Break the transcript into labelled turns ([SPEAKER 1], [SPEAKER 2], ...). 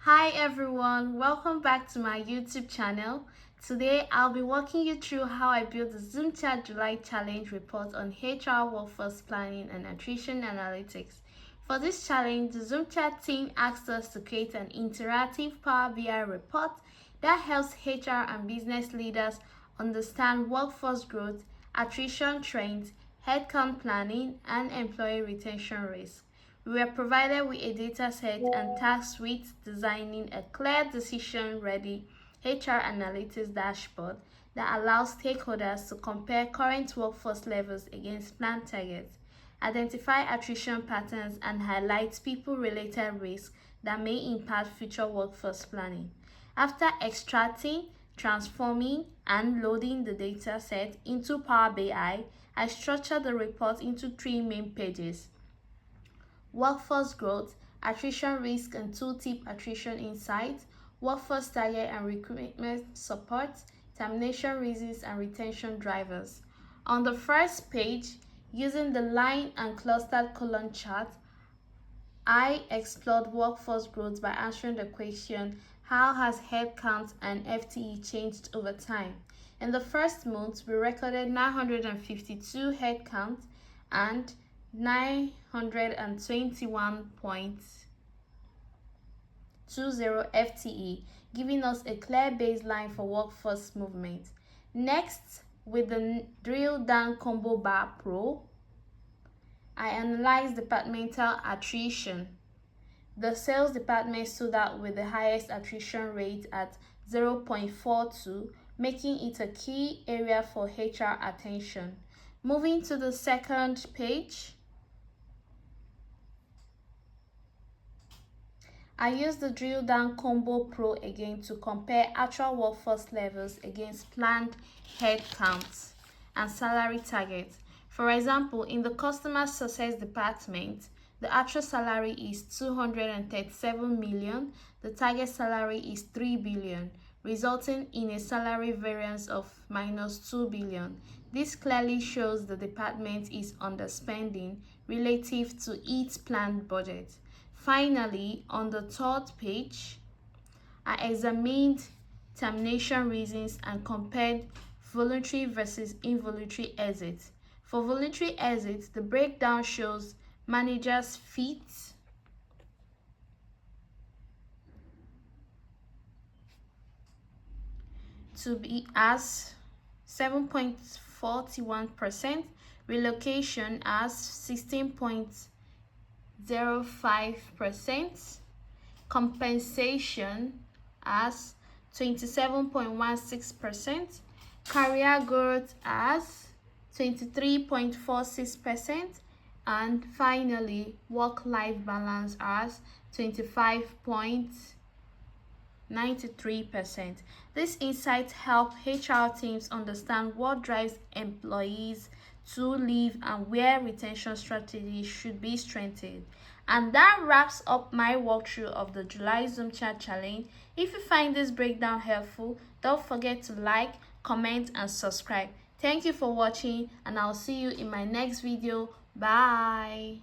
[SPEAKER 1] Hi everyone, welcome back to my YouTube channel. Today I'll be walking you through how I built the ZoomCharts July Challenge report on HR workforce planning and attrition analytics. For this challenge, the ZoomCharts team asked us to create an interactive Power BI report that helps HR and business leaders understand workforce growth, attrition trends, headcount planning, and employee retention risk. We were provided with a dataset and tasked with designing a clear decision-ready HR analytics dashboard that allows stakeholders to compare current workforce levels against planned targets, identify attrition patterns, and highlight people-related risks that may impact future workforce planning. After extracting, transforming, and loading the dataset into Power BI, I structured the report into three main pages: workforce growth, attrition risk and tooltip attrition insights, workforce target and recruitment support, termination reasons and retention drivers. On the first page, using the line and clustered column chart, I explored workforce growth by answering the question, how has headcount and FTE changed over time? In the first month, we recorded 952 headcount and 921.20 FTE, giving us a clear baseline for workforce movement. Next, with the drill down combo bar pro, I analyzed departmental attrition. The sales department stood out with the highest attrition rate at 0.42, making it a key area for HR attention. Moving to the second page, I used the drill down combo pro again to compare actual workforce levels against planned headcounts and salary targets. For example, in the customer success department, the actual salary is 237 million, the target salary is 3 billion, resulting in a salary variance of -2 billion. This clearly shows the department is underspending relative to its planned budget. Finally, on the third page, I examined termination reasons and compared voluntary versus involuntary exits. For voluntary exits, the breakdown shows managers fit to be as 7.41%, relocation as 16.05%, compensation as 27.16%, career growth as 23.46%, and finally work-life balance as 25.93%. These insights help HR teams understand what drives employees to leave and where retention strategies should be strengthened. And that wraps up my walkthrough of the July ZoomCharts Challenge. If you find this breakdown helpful, don't forget to like, comment, and subscribe. Thank you for watching, and I'll see you in my next video. Bye.